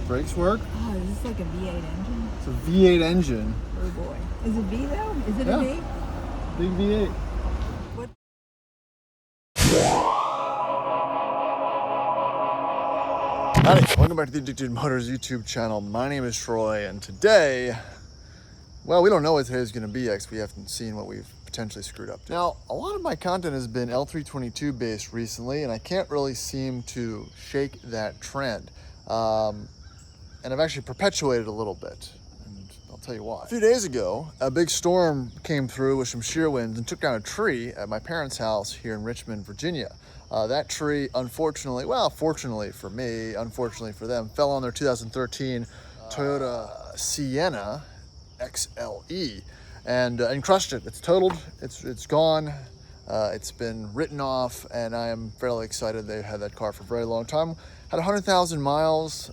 Brakes work? Oh, is this like a V8 engine? It's a V8 engine. Oh boy. Is it V though? Is it Yeah. a V? Big V8. What? Howdy, welcome back to the Addicted Motors YouTube channel. My name is Troy, and today, well, we don't know what today is going to be because we haven't seen what we've potentially screwed up. Now, a lot of my content has been L322 based recently, and I can't really seem to shake that trend. And I've actually perpetuated a little bit, and I'll tell you why. A few days ago, a big storm came through with some shear winds and took down a tree at my parents' house here in Richmond, Virginia. That tree, unfortunately, well, fortunately for me, unfortunately for them, fell on their 2013 Toyota Sienna XLE and crushed it. It's totaled, it's gone. It's been written off, and I am fairly excited. They've had that car for a very long time. Had 100,000 miles.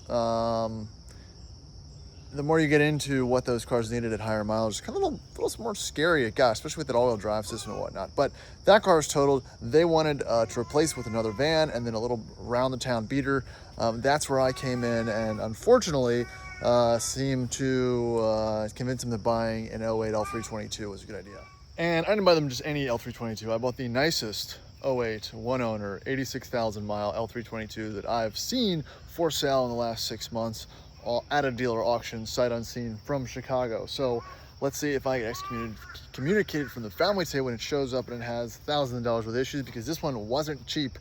The more you get into what those cars needed at higher mileage, it's kind of a little more scary it got, especially with that all-wheel drive system and whatnot. But that car is totaled. They wanted to replace with another van and then a little round-the-town beater. That's where I came in, and unfortunately, seemed to convince them that buying an 08 L322 was a good idea. And I didn't buy them just any L322. I bought the nicest 08 one-owner 86,000 mile L322 that I've seen for sale in the last 6 months. At a dealer auction, sight unseen, from Chicago. So let's see if I get excommunicated from the family today when it shows up and it has thousands of dollars worth of issues, because this one wasn't cheap.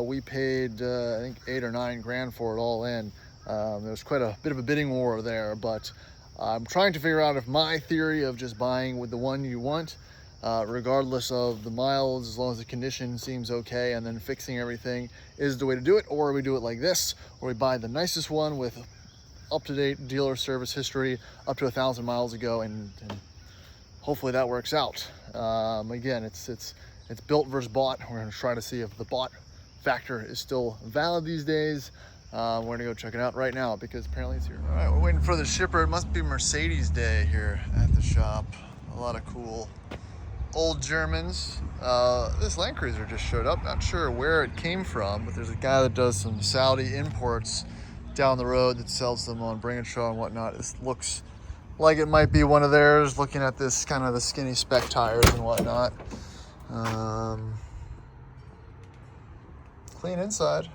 We paid, I think, 8 or 9 grand for it all in. There was quite a bit of a bidding war there, but I'm trying to figure out if my theory of just buying with the one you want, regardless of the miles, as long as the condition seems okay, and then fixing everything is the way to do it, or we do it like this, or we buy the nicest one with up-to-date dealer service history up to 1,000 miles ago, and hopefully that works out. Again, it's built versus bought. We're going to try to see if the bought factor is still valid these days. We're going to go check it out right now because apparently it's here. All right, we're waiting for the shipper. It must be Mercedes Day here at the shop. A lot of cool old Germans. This Land Cruiser just showed up. Not sure where it came from, but there's a guy that does some Saudi imports down the road that sells them on Bring and Show and whatnot. This looks like it might be one of theirs, looking at this kind of the skinny spec tires and whatnot. Clean inside.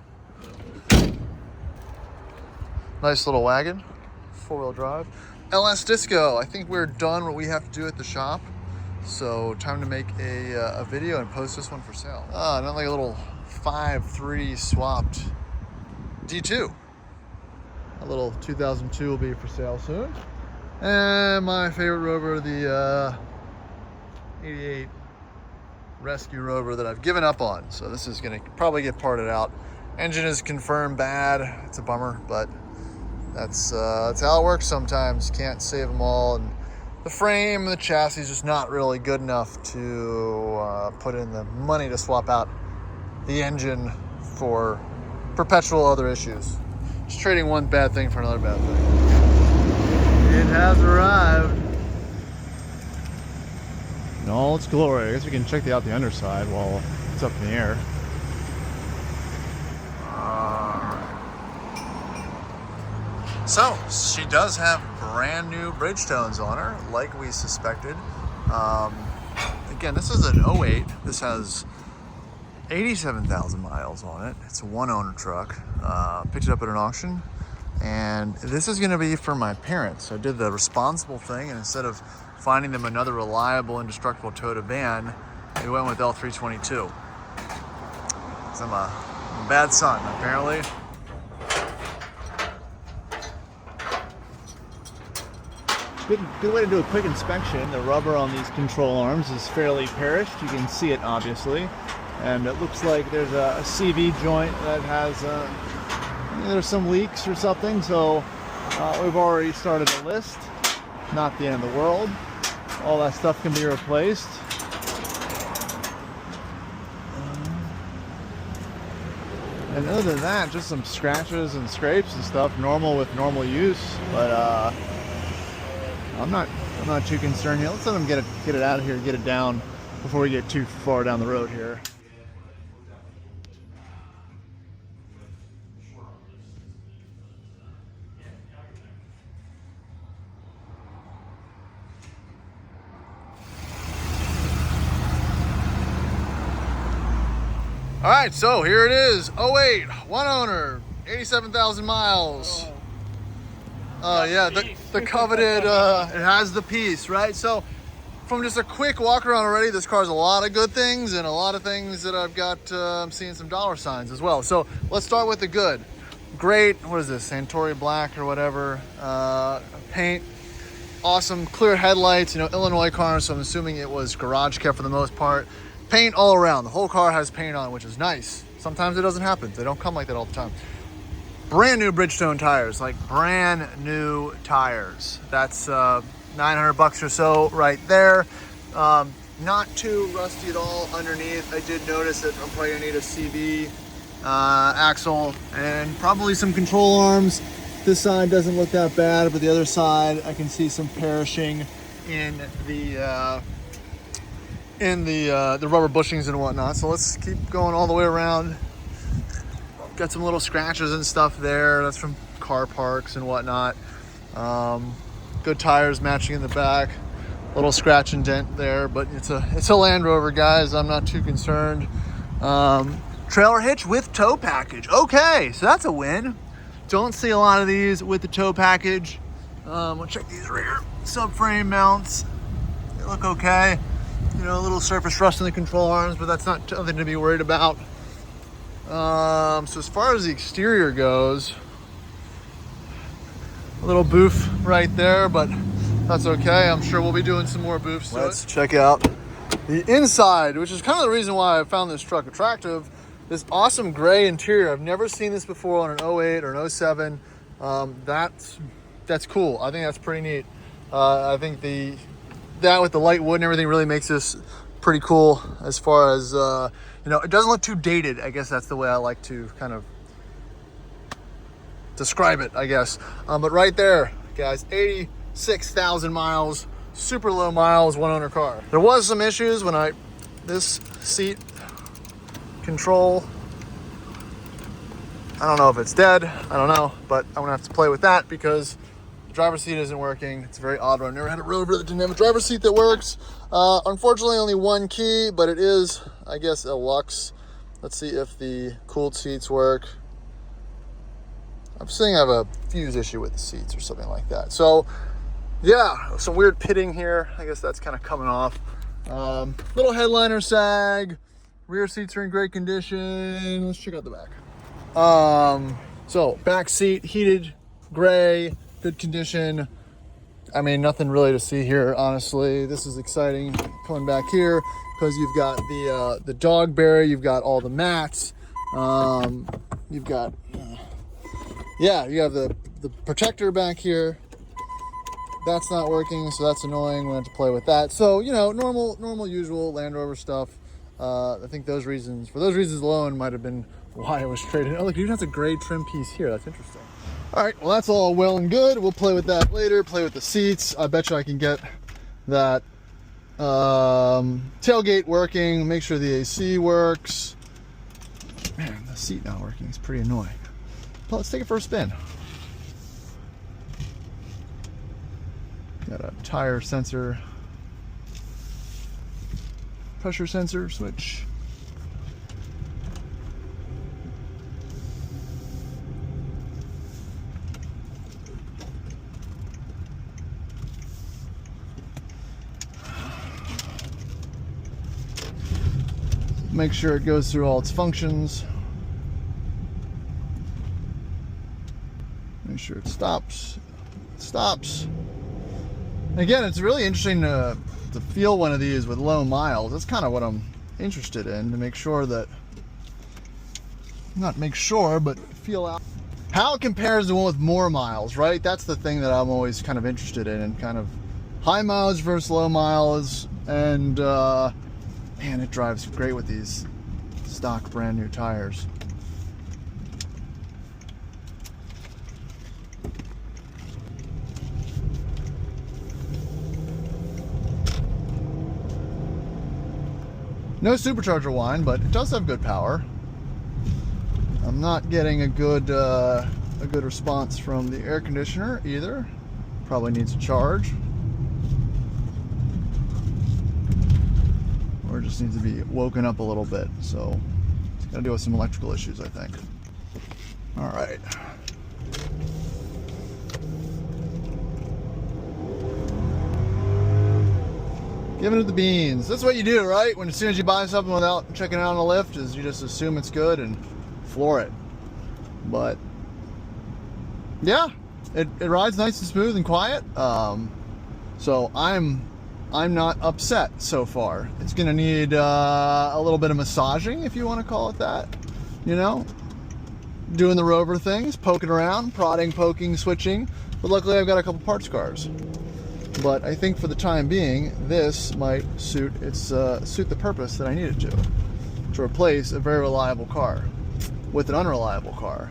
Nice little wagon, 4-wheel drive. LS Disco, I think we're done what we have to do at the shop. So time to make a video and post this one for sale. Not like a little 5.3 swapped D2. A little 2002 will be for sale soon. And my favorite Rover, the 88 Rescue Rover that I've given up on. So this is gonna probably get parted out. Engine is confirmed bad. It's a bummer, but that's how it works sometimes. Can't save them all. And the frame, the chassis is just not really good enough to put in the money to swap out the engine for perpetual other issues. Just trading one bad thing for another bad thing. It has arrived in all its glory. I guess we can check out the underside while it's up in the air. So she does have brand new Bridgestones on her, like we suspected. Again, this is an 08. This has 87,000 miles on it. It's a one-owner truck. Picked it up at an auction, and this is going to be for my parents. I did the responsible thing, and instead of finding them another reliable, indestructible Toyota van, we went with L322. So I'm a bad son, apparently. Good way to do a quick inspection. The rubber on these control arms is fairly perished. You can see it obviously. And it looks like there's a CV joint that has, there's some leaks or something. So we've already started a list. Not the end of the world. All that stuff can be replaced. And other than that, just some scratches and scrapes and stuff, normal with normal use. But I'm not too concerned here. Let's let them get it out of here, get it down before we get too far down the road here. All right, so here it is. 08, one owner, 87,000 miles. Oh yeah, the coveted, it has the piece, right? So from just a quick walk around already, this car has a lot of good things and a lot of things that I've got, I'm seeing some dollar signs as well. So let's start with the good. Great, what is this, Santori black or whatever, paint. Awesome, clear headlights, you know, Illinois car, so I'm assuming it was garage kept for the most part. Paint all around, the whole car has paint on, which is nice. Sometimes it doesn't happen, they don't come like that all the time. Brand new Bridgestone tires, like brand new tires. That's 900 bucks or so right there. Not too rusty at all underneath. I did notice that I'm probably gonna need a CV axle and probably some control arms. This side doesn't look that bad, but the other side I can see some perishing in the rubber bushings and whatnot. So let's keep going all the way around. Got some little scratches and stuff there. That's from car parks and whatnot. Good tires matching in the back. Little scratch and dent there, but it's a Land Rover, guys. I'm not too concerned. Trailer hitch with tow package. Okay, so that's a win. Don't see a lot of these with the tow package. We'll check these rear subframe mounts. They look okay. You know, a little surface rust in the control arms, but that's not something to be worried about. So as far as the exterior goes, a little boof right there, but that's okay. I'm sure we'll be doing some more boofs. Let's check out the inside, which is kind of the reason why I found this truck attractive. This awesome gray interior. I've never seen this before on an 08 or an 07. That's cool. I think that's pretty neat. I think that with the light wood and everything really makes this pretty cool as far as, you know, it doesn't look too dated. I guess that's the way I like to kind of describe it, I guess. But right there, guys, 86,000 miles, super low miles, one owner car. There was some issues when this seat control, I don't know if it's dead, I don't know, but I'm gonna have to play with that because the driver's seat isn't working. It's very odd. I've never had a Rover that didn't have a driver's seat that works. Unfortunately, only one key, but it is, I guess, a Lux. Let's see if the cooled seats work. I'm saying I have a fuse issue with the seats or something like that. So yeah, some weird pitting here. I guess that's kind of coming off. Little headliner sag. Rear seats are in great condition. Let's check out the back. So back seat, heated, gray, good condition. I mean, nothing really to see here, honestly. This is exciting coming back here because you've got the dog barrier, you've got all the mats, you've got, yeah, you have the protector back here. That's not working, so that's annoying. We're going to have to play with that. So, you know, normal, usual Land Rover stuff. I think for those reasons alone might have been why I was traded. Oh, look, you even have a gray trim piece here. That's interesting. All right, well, that's all well and good. We'll play with that later, play with the seats. I bet you I can get that tailgate working, make sure the AC works. Man, the seat not working is pretty annoying. Well, let's take it for a spin. Got a tire sensor, pressure sensor switch. Make sure it goes through all its functions. Make sure it stops. It stops. Again, it's really interesting to feel one of these with low miles. That's kind of what I'm interested in, to make sure that, not make sure, but feel out how it compares to one with more miles, right? That's the thing that I'm always kind of interested in, and kind of high mileage versus low miles. And man, it drives great with these stock brand new tires. No supercharger whine, but it does have good power. I'm not getting a good response from the air conditioner either. Probably needs a charge. Or just needs to be woken up a little bit. So Gotta deal with some electrical issues, I think. All right. Giving it the beans. That's what you do, right? When as soon as you buy something without checking it out on the lift, is you just assume it's good and floor it. But yeah, it rides nice and smooth and quiet. So I'm not upset so far. It's gonna need a little bit of massaging, if you want to call it that. You know, doing the Rover things, poking around, prodding, poking, switching. But luckily I've got a couple parts cars. But I think for the time being, this might suit the purpose that I need it to replace a very reliable car with an unreliable car.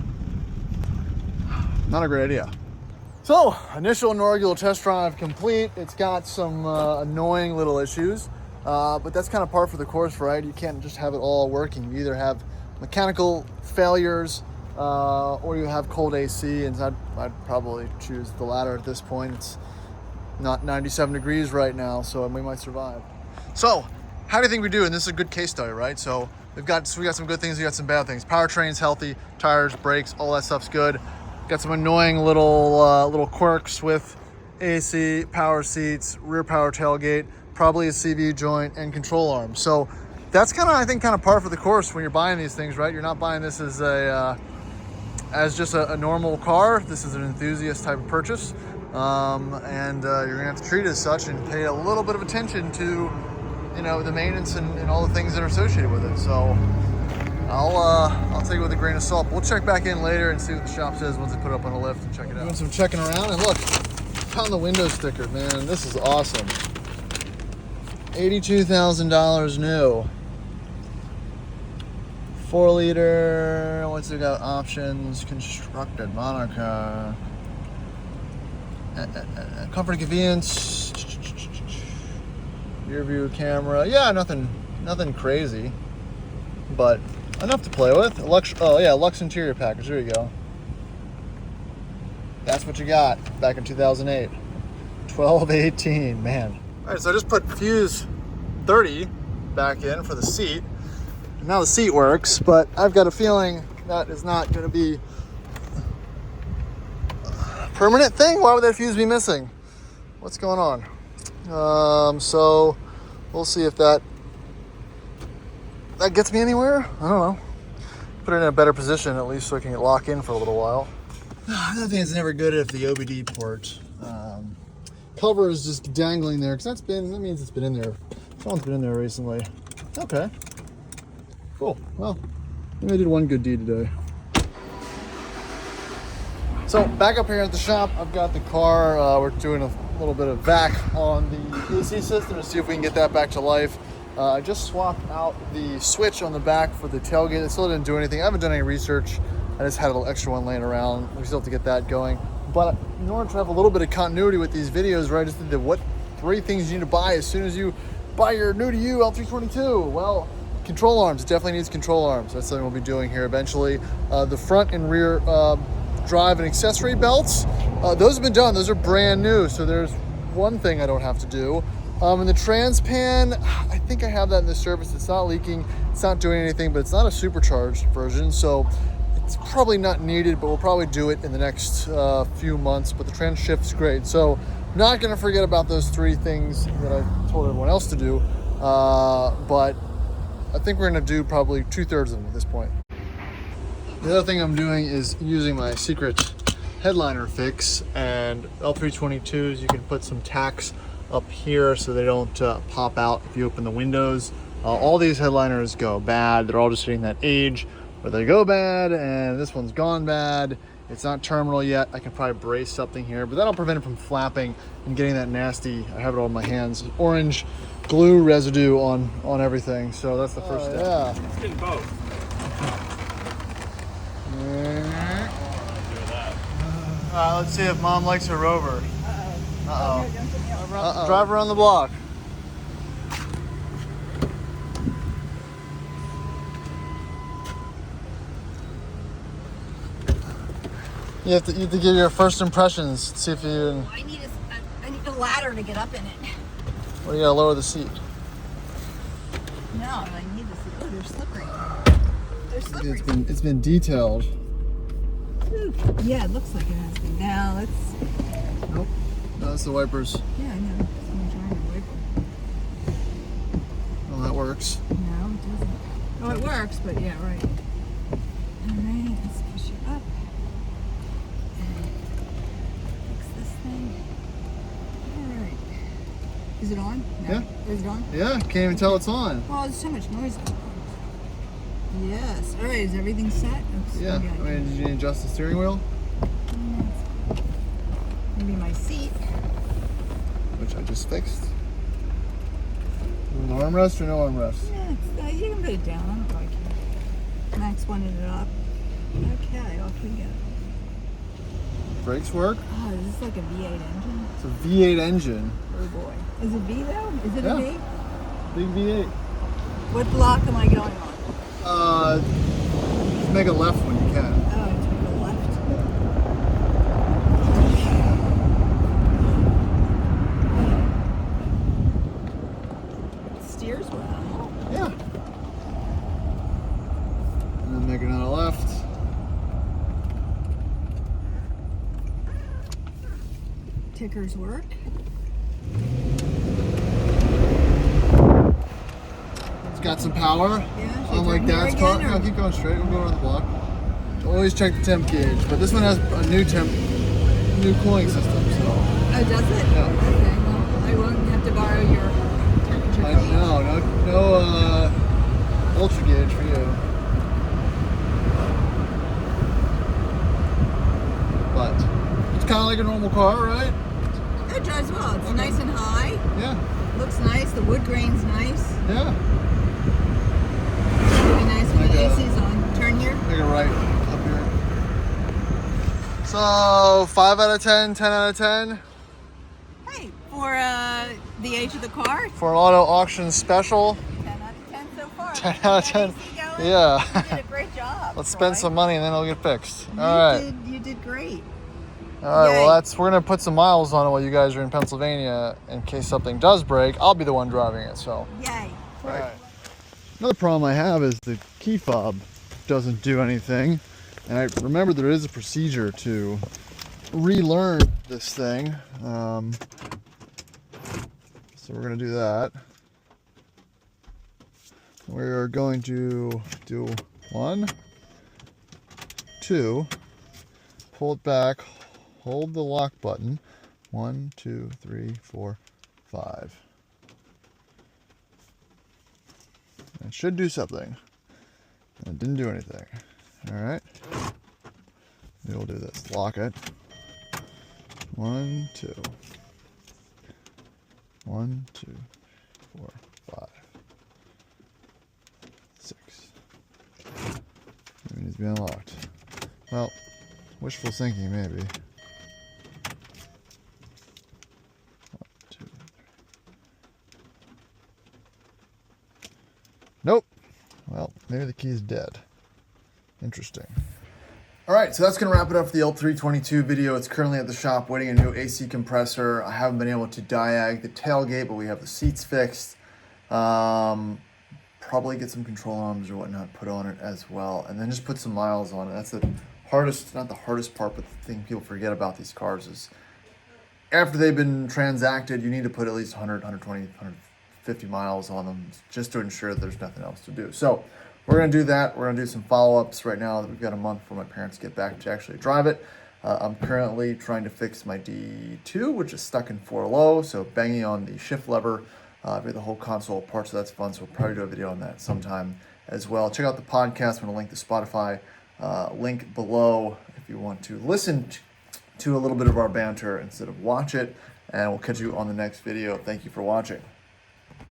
Not a great idea. So, initial inaugural test drive complete. It's got some annoying little issues, but that's kind of par for the course, right? You can't just have it all working. You either have mechanical failures or you have cold AC, and I'd probably choose the latter at this point. It's not 97 degrees right now, so we might survive. So, how do you think we do? And this is a good case study, right? So we got some good things, we got some bad things. Powertrain's healthy, tires, brakes, all that stuff's good. Got some annoying little quirks with AC, power seats, rear power tailgate, probably a CV joint, and control arm. So that's kind of par for the course when you're buying these things, right? You're not buying this as just a normal car. This is an enthusiast type of purchase. And you're gonna have to treat it as such and pay a little bit of attention to, you know, the maintenance and all the things that are associated with it. So I'll take it with a grain of salt. We'll check back in later and see what the shop says once they put it up on the lift and check it out. Doing some checking around, and look, found the window sticker, man. This is awesome. $82,000 new. 4 liter. What's it got? Options, constructed monocoque. Comfort and convenience, rear view camera. Yeah, nothing crazy, but enough to play with. Lux interior package. There you go. That's what you got back in 2008. 1218, man. All right, so I just put fuse 30 back in for the seat. Now the seat works, but I've got a feeling that is not going to be permanent thing. Why would that fuse be missing? What's going on? So we'll see if that gets me anywhere. I don't know. Put it in a better position at least so I can lock in for a little while. Another thing that's never good if the OBD port cover is just dangling there, because that means it's been in there. Someone's been in there recently. Okay. Cool. Well, maybe I did one good deed today. So back up here at the shop, I've got the car. We're doing a little bit of vac on the AC system to see if we can get that back to life. I just swapped out the switch on the back for the tailgate. It still didn't do anything. I haven't done any research. I just had a little extra one laying around. We still have to get that going. But in order to have a little bit of continuity with these videos, right, just the what 3 things you need to buy as soon as you buy your new to you L322. Well, control arms. It definitely needs control arms. That's something we'll be doing here eventually. The front and rear drive and accessory belts, those have been done. Those are brand new, so there's one thing I don't have to do. And the trans pan, I think I have that in the service. It's not leaking, it's not doing anything, but it's not a supercharged version, so it's probably not needed, but we'll probably do it in the next few months. But the trans shift's great, so not gonna forget about those 3 things that I told everyone else to do, but I think we're gonna do probably 2/3 of them at this point. The other thing I'm doing is using my secret headliner fix, and L322s, you can put some tacks up here so they don't pop out if you open the windows. All these headliners go bad. They're all just hitting that age where they go bad, and this one's gone bad. It's not terminal yet. I can probably brace something here, but that'll prevent it from flapping and getting that nasty, I have it all in my hands, orange glue residue on everything. So that's the first step. Yeah. It's getting both. Let's see if Mom likes her Rover. Drive around the block. You have to give your first impressions. See if you. I need a ladder to get up in it. Well, you gotta lower the seat. No, I need to see. Oh, they're slippery. They're slippery. It's been detailed. Ooh, yeah, it looks like it has been. Now let's. Nope. No, that's the wipers. Yeah, I know. I'm trying to wipe it. Well, that works. No, it doesn't. Oh, it works, but yeah, right. All right, let's push it up. And fix this thing. All right. Is it on? No. Yeah. Is it on? Yeah, can't even tell it's on. Oh, there's so much noise going on. Yes. All right, is everything set? Oops, Yeah. maybe I mean, did you adjust the steering wheel? Maybe my seat. Which I just fixed. With armrest or no armrest? Yeah, you can put it down. I don't really care. Max wanted it up. Okay, off we go. Brakes work. Oh, is this like a V8 engine? It's a V8 engine. Oh boy. Is it V though? Is it Yeah. a V? Big V8. What block am I going on? Just make a left when you can. Oh, to the left. It steers well. Yeah. And then make another left. Tickers work. It's got some power. Yeah, should I Unlike turn here Dad's car. again, No, or- keep going straight. We'll go around the block. Always check the temp gauge, but this one has a new cooling system. So Oh, does it? Yeah. Okay, well, I won't have to borrow your temperature gauge. no ultra gauge for you. But it's kind of like a normal car, right? It drives well. It's Okay. nice and high. Yeah. Looks nice. The wood grain's nice. Yeah. Really nice when Like the a- AC's on. Turn here. Make a right up here. So 5 out of 10, 10 out of 10 Hey, for the age of the car, for an auto auction special. 10 out of 10 so far. 10 out of 10. AC going? Yeah. You did a great job. Let's spend Troy. some money and then it'll get fixed. You All right. You did great. All right. Yay. Well, we're gonna put some miles on it while you guys are in Pennsylvania in case something does break. I'll be the one driving it. So. Yay. All right. Another problem I have is the key fob doesn't do anything, and I remember there is a procedure to relearn this thing. So we're gonna do that. We're going to do 1, 2, pull it back, hold the lock button. 1, 2, 3, 4, 5. It should do something. It didn't do anything. All right. We'll do this. Lock it. 1, 2. 1, 2, 4, 5, 6. It needs to be unlocked. Well, wishful thinking, maybe. 1, 2. Nope. Well, maybe the key is dead. Interesting. All right, so that's going to wrap it up for the L322 video. It's currently at the shop waiting a new AC compressor. I haven't been able to diag the tailgate, but we have the seats fixed. Probably get some control arms or whatnot put on it as well, and then just put some miles on it. That's the hardest, not the hardest part, but the thing people forget about these cars is after they've been transacted, you need to put at least 100, 120, 150 miles on them just to ensure that there's nothing else to do. So we're going to do that. We're going to do some follow-ups right now. We've got a month for my parents to get back to actually drive it. I'm currently trying to fix my D2, which is stuck in 4 low, so banging on the shift lever, the whole console apart, so that's fun. So we'll probably do a video on that sometime as well. Check out the podcast. I'm going to link the Spotify link below if you want to listen to a little bit of our banter instead of watch it, and we'll catch you on the next video. Thank you for watching.